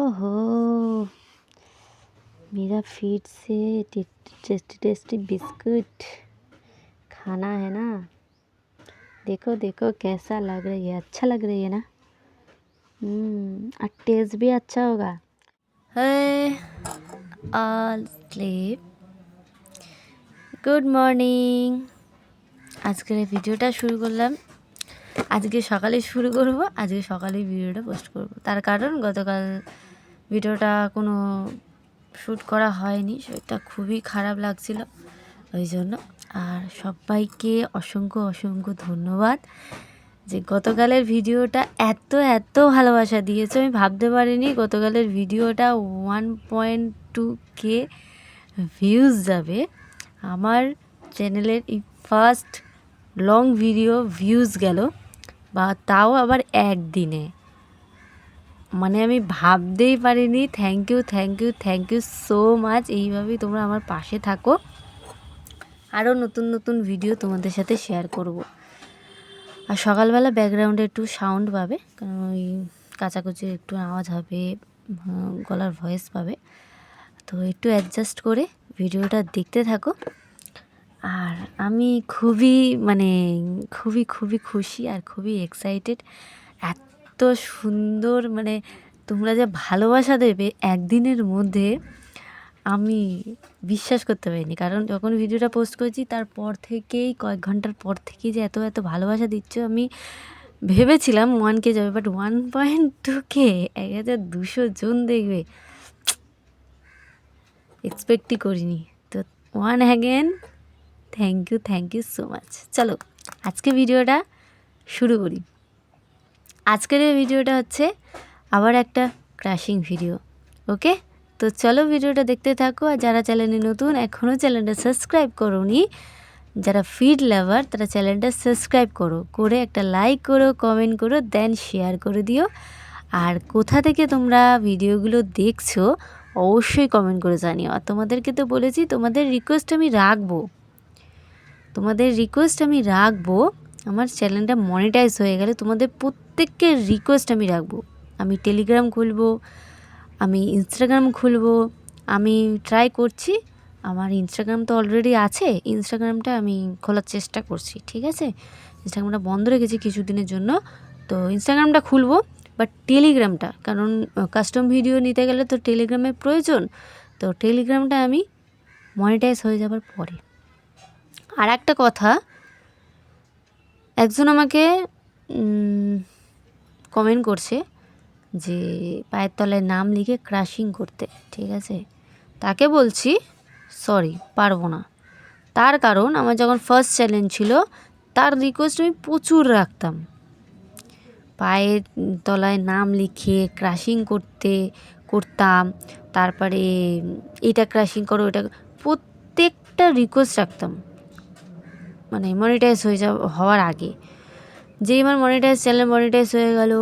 ओहो, मेरा फीड से टेस्टी टेस्टी बिस्कुट खाना है ना। देखो देखो कैसा लग रही है, अच्छा लग रही है ना। और टेस्ट भी अच्छा होगा। हे ऑल स्लीप, গুড মর্নিং। আজকের এই ভিডিওটা শুরু করলাম, আজকে সকালে শুরু করব, আজকে সকালেই ভিডিওটা পোস্ট করব। তার কারণ গতকাল ভিডিওটা কোনো শ্যুট করা হয়নি, সেটা খুবই খারাপ লাগছিল ওই জন্য। আর সবাইকে অসংখ্য অসংখ্য ধন্যবাদ যে গতকালের ভিডিওটা এত এত ভালোবাসা দিয়েছে। আমি ভাবতে পারিনি গতকালের ভিডিওটা 1.2K ভিউজ যাবে। আমার চ্যানেলের এই ফার্স্ট লং ভিডিও ভিউজ গেল, বা তাও আবার একদিনে, মানে আমি ভাবতেই পারিনি। Thank you thank you thank you so much. এইভাবেই তোমরা আমার পাশে থাকো, আরও নতুন নতুন ভিডিও তোমাদের সাথে শেয়ার করব। আর সকালবেলা ব্যাকগ্রাউন্ডে একটু সাউন্ড পাবে, কারণ ওই কাচাকুচির একটু আওয়াজ হবে, গলার ভয়েস পাবে, তো একটু অ্যাডজাস্ট করে ভিডিওটা দেখতে থাকো। আর আমি খুবই খুবই খুবই খুশি আর খুবই এক্সাইটেড। এত সুন্দর, তোমরা যে ভালোবাসা দেবে একদিনের মধ্যে, আমি বিশ্বাস করতে পারিনি। কারণ যখন ভিডিওটা পোস্ট করেছি তারপর থেকেই, কয়েক ঘন্টার পর থেকেই যে এত এত ভালোবাসা দিচ্ছ, আমি ভেবেছিলাম 1K যাবে, বাট 1.2K, 1200 জন দেখবে, এক্সপেক্টই করিনি। তো one again thank you so much. চলো আজকে ভিডিওটা শুরু করি। আজকের এই ভিডিওটা হচ্ছে আবার একটা ক্রাশিং ভিডিও, ওকে? তো চলো ভিডিওটা দেখতে থাকো। আর যারা চ্যানেলে নতুন, এখনও চ্যানেলটা সাবস্ক্রাইব করোনি, যারা ফিড লাভার, তারা চ্যানেলটা সাবস্ক্রাইব করে একটা লাইক করো, কমেন্ট করো, দেন শেয়ার করে দিও। আর কোথা থেকে তোমরা ভিডিওগুলো দেখছো অবশ্যই কমেন্ট করে জানিও। আর তোমাদেরকে তো বলেছি, তোমাদের রিকোয়েস্ট আমি রাখবো। আমার চ্যানেলটা মনিটাইজ হয়ে গেলে তোমাদের প্রত্যেকের রিকোয়েস্ট আমি রাখবো। আমি টেলিগ্রাম খুলবো, আমি ইনস্টাগ্রাম খুলবো, আমি ট্রাই করছি। আমার ইনস্টাগ্রাম তো অলরেডি আছে, ইনস্টাগ্রামটা আমি খোলার চেষ্টা করছি, ঠিক আছে? ইনস্টাগ্রামটা বন্ধ রেখেছি কিছুদিনের জন্য, তো ইনস্টাগ্রামটা খুলবো। বাট টেলিগ্রামটা, কারণ কাস্টম ভিডিও নিতে গেলে তো টেলিগ্রামের প্রয়োজন, তো টেলিগ্রামটা আমি মনিটাইজ হয়ে যাবার পরে। আর একটা কথা, একজন আমাকে কমেন্ট করছে যে পায়ের তলায় নাম লিখে ক্রাশিং করতে, ঠিক আছে? তাকে বলছি সরি, পারবো না। তার কারণ, আমার যখন ফার্স্ট চ্যালেঞ্জ ছিল, তার রিকোয়েস্ট আমি প্রচুর রাখতাম, পায়ের তলায় নাম লিখে ক্রাশিং করতাম। তারপরে এটা ক্রাশিং করো, এটা, প্রত্যেকটা রিকোয়েস্ট রাখতাম, মনিটাইজ হওয়ার আগে। যেই আমার চ্যানেল মনিটাইজ হয়ে গেল,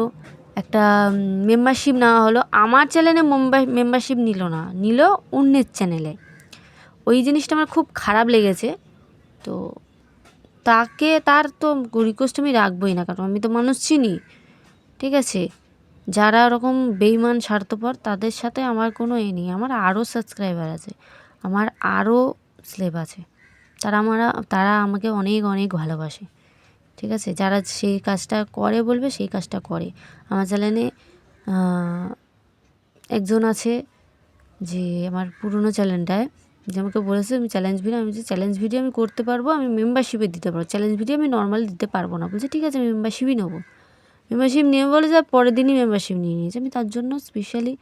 একটা মেম্বারশিপ নেওয়া হলো। আমার চ্যানেলে মেম্বারশিপ নিল অন্যের চ্যানেলে। ওই জিনিসটা আমার খুব খারাপ লেগেছে। তো তার তো রিকোয়েস্ট আমি রাখবোই না, কারণ আমি তো মানুষ চিনি, ঠিক আছে? যারা ওরকম বেইমান স্বার্থপর, তাদের সাথে আমার কোনো নেই। আমার আরও সাবস্ক্রাইবার আছে, আমার আরও স্লেভ আছে, তারা আমাকে অনেক অনেক ভালোবাসে, ঠিক আছে? যারা সেই কাজটা করে বলবে, সেই কাজটা করে। আমার চ্যানেলে একজন আছে, যে আমার পুরনো চ্যানেলটায়, যে আমাকে বলেছে আমি চ্যালেঞ্জ ভিডিও আমি করতে পারবো, আমি মেম্বারশিপে দিতে পারবো, চ্যালেঞ্জ ভিডিও আমি নর্মালি দিতে পারবো না। বলছে ঠিক আছে, আমি মেম্বারশিপই নেবো। মেম্বারশিপ নিয়ে বলে যা, পরের দিনই মেম্বারশিপ নিয়ে নিয়েছি। আমি তার জন্য স্পেশালি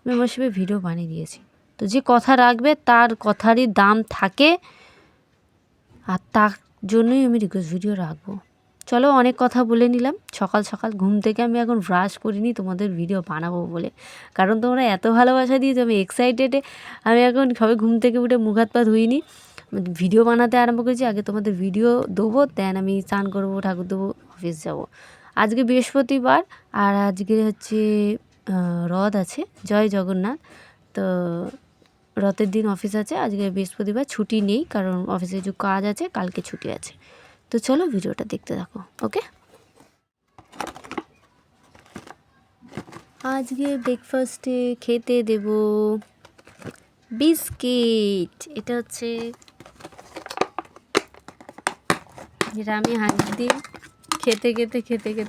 মেম্বারশিপে ভিডিও বানিয়ে দিয়েছি। তো যে কথা রাখবে তার কথারই দাম থাকে, আর তার জন্যই আমি রিকোয়েস্ট ভিডিও রাখবো। চলো, অনেক কথা বলে নিলাম। সকাল সকাল ঘুম থেকে আমি এখন ব্রাশ করিনি তোমাদের ভিডিও বানাবো বলে, কারণ তোমরা এত ভালোবাসা দিয়েছো, আমি এক্সাইটেডে। আমি এখন সবে ঘুম থেকে উঠে মুখ হাত পা ধুইনি, ভিডিও বানাতে আরম্ভ করেছি। আগে তোমাদের ভিডিও দেবো, দেন আমি স্নান করবো, ঠাকুর দেবো, অফিস যাব। আজকে বৃহস্পতিবার, আর আজকে হচ্ছে রথ আছে, জয় জগন্নাথ। তো রথের দিন অফিস আছে, আজকে বৃহস্পতিবার, ছুটি নেই, কারণ অফিসে কিছু কাজ আছে, কালকে ছুটি আছে। তো চলো ভিডিওটা দেখতে থাকো, ওকে? আজকে ব্রেকফাস্টে খেতে দেব বিস্কিট। এটা হচ্ছে যেটা আমি আগের দিন খেতে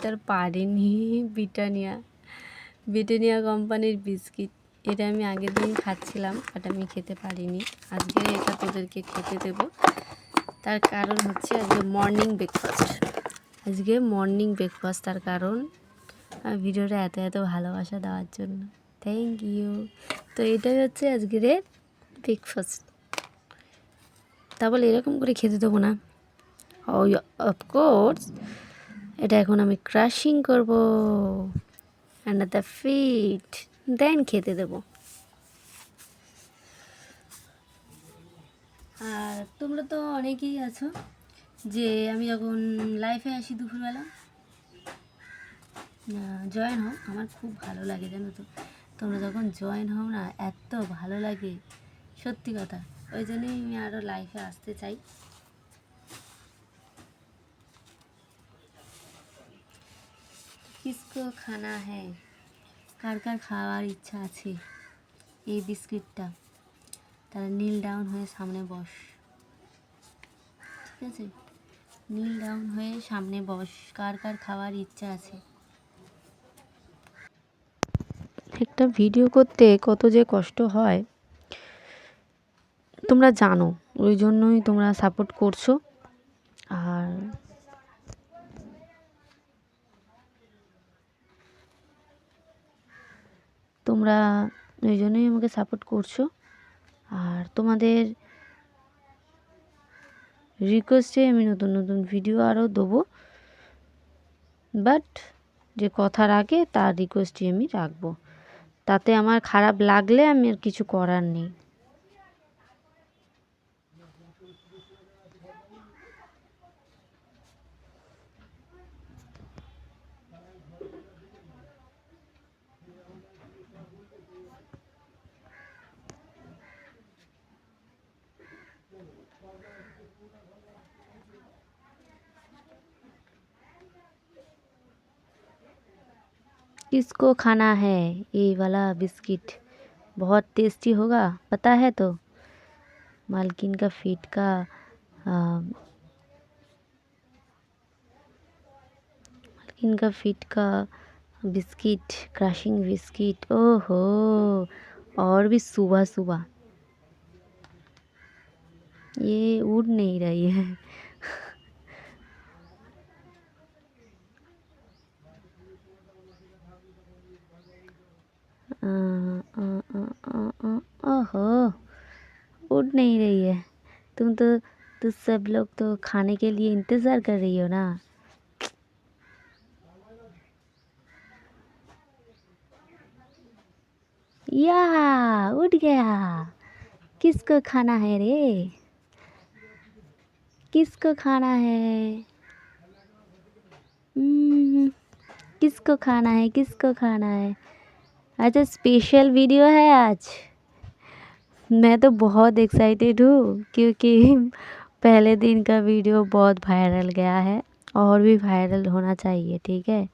আর পারিনি। ব্রিটানিয়া কোম্পানির বিস্কিট, এটা আমি আগের দিন খাচ্ছিলাম, বাট আমি খেতে পারিনি। আজকে এটা তোদেরকে খেতে দেব। তার কারণ হচ্ছে আজকে মর্নিং ব্রেকফাস্ট। তার কারণ ভিডিওটা এত ভালোবাসা দেওয়ার জন্য থ্যাংক ইউ। তো এটাই হচ্ছে আজকের ব্রেকফাস্ট। তা বলে এরকম করে খেতে দেবো না, অফকোর্স এটা এখন আমি ক্রাশিং করব আন্ডার দ্য ফিট, দেন খেতে দেব। আর তোমরা তো অনেকেই আছো যে আমি যখন লাইফে আসি দুপুরবেলা জয়েন হও, আমার খুব ভালো লাগে জানো তো। তোমরা যখন জয়েন হও না, এত ভালো লাগে, সত্যি কথা। ওই জন্যই আমি আরও লাইফে আসতে চাই। কিসকো খানা হ্যাঁ, কার কার খাওয়ার ইচ্ছা আছে এই বিস্কিটটা, তারা নীল ডাউন হয়ে সামনে বস, ঠিক আছে? নীল ডাউন হয়ে সামনে বস, কার কার খাওয়ার ইচ্ছা আছে। একটা ভিডিও করতে কত যে কষ্ট হয় তোমরা জানো, ওই জন্যই তোমরা সাপোর্ট করছো। আর তোমরা ওই জন্যই আমাকে সাপোর্ট করছো। আর তোমাদের রিকোয়েস্টে আমি নতুন ভিডিও আরও দেবো, বাট যে কথা রাখে তার রিকোয়েস্টই আমি রাখবো। তাতে আমার খারাপ লাগলে আমি আর কিছু করার নেই। किसको खाना है ये वाला बिस्किट, बहुत टेस्टी होगा, पता है तो। मालकिन का फीट का बिस्किट, क्रशिंग बिस्किट, ओहो। और भी सुबह सुबह ये उड़ नहीं रही है। ओहो, उड़ नहीं रही है। तुम तो सब लोग तो खाने के लिए इंतज़ार कर रही हो ना। या उड़ गया। किसको खाना है रे, किसको खाना है? किसको खाना है, किसको खाना है? अच्छा स्पेशल वीडियो है आज। मैं तो बहुत एक्साइटेड हूँ क्योंकि पहले दिन का वीडियो बहुत वायरल गया है और भी वायरल होना चाहिए, ठीक है?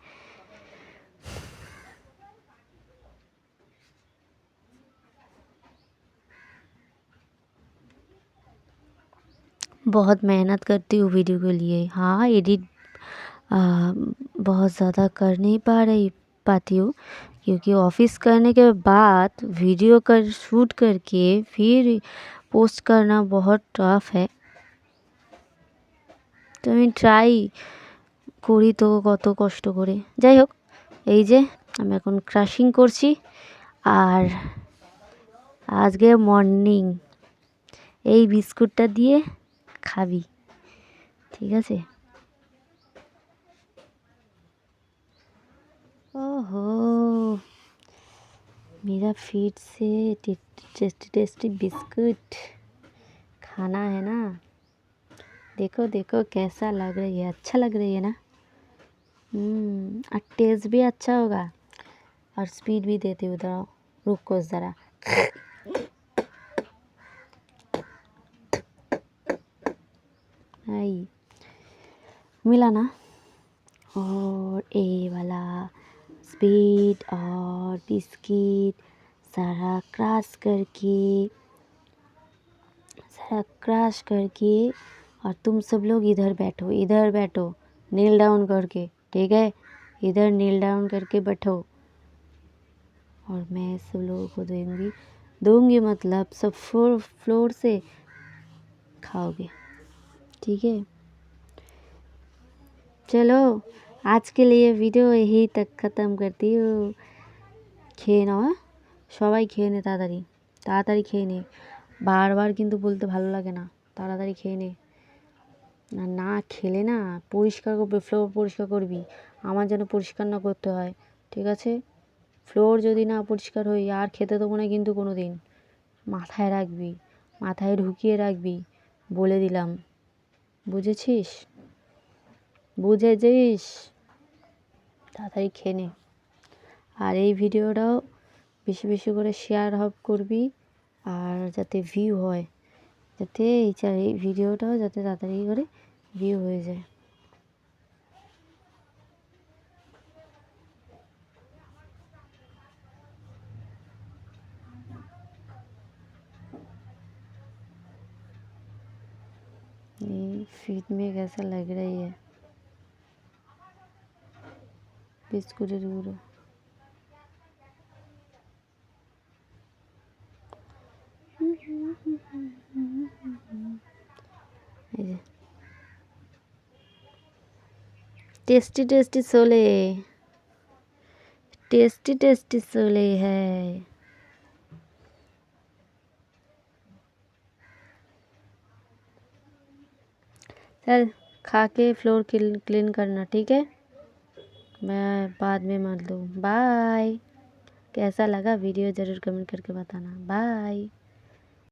बहुत मेहनत करती हूँ वीडियो के लिए। हाँ एडिट बहुत ज़्यादा कर नहीं पाती हूँ क्योंकि ऑफिस करने के बाद वीडियो कर शूट करके फिर पोस्ट करना बहुत টাফ है। তো আমি ট্রাই করি তো কত কষ্ট করে। যাই হোক, এই যে আমি এখন ক্রাশিং করছি আর আজকে মর্নিং এই বিস্কুটটা দিয়ে খাবি, ঠিক আছে? ओहो, मेरा फीट से टेस्टी बिस्कुट खाना है ना। देखो देखो कैसा लग रही है, अच्छा लग रही है ना। और टेस्ट भी अच्छा होगा और स्पीड भी देती हूँ। उधर रुको ज़रा, आई मिला ना। और ये वाला ब्रेड और बिस्किट सारा क्रश करके और तुम सब लोग इधर बैठो नील डाउन करके, ठीक है? इधर नील डाउन करके बैठो और मैं सब लोगों को दूंगी मतलब सब फ्लोर से खाओगे, ठीक है? चलो आज के लिए वीडियो यही तक ख़त्म करती हूँ। খেয়ে নাও, হ্যাঁ? সবাই খেয়ে নে, তাড়াতাড়ি খেয়ে নে। বারবার কিন্তু বলতে ভালো লাগে না, তাড়াতাড়ি খেয়ে নে। না খেলে না পরিষ্কার করবে, ফ্লোর পরিষ্কার করবি, আমার যেন পরিষ্কার না করতে হয়, ঠিক আছে? ফ্লোর যদি না পরিষ্কার হই আর খেতে দেবো না কিন্তু কোনো দিন, মাথায় রাখবি, মাথায় ঢুকিয়ে রাখবি, বলে দিলাম, বুঝেছিস? তাড়াতাড়ি খেয়ে নে। আর এই ভিডিওটাও বেশি বেশি করে শেয়ার করবি আর যাতে ভিউ হয়, যাতে এই ভিডিওটাও যাতে তাড়াতাড়ি করে ভিউ হয়ে যায়। ये फीड में कैसा लग रही है बिस्कुटेर गुঁড়ো। टेस्टी टेस्टी सोले है। चल खा के फ्लोर क्लीन करना, ठीक है? मैं बाद में मत दूँ। बाय। कैसा लगा वीडियो ज़रूर कमेंट करके बताना। बाय।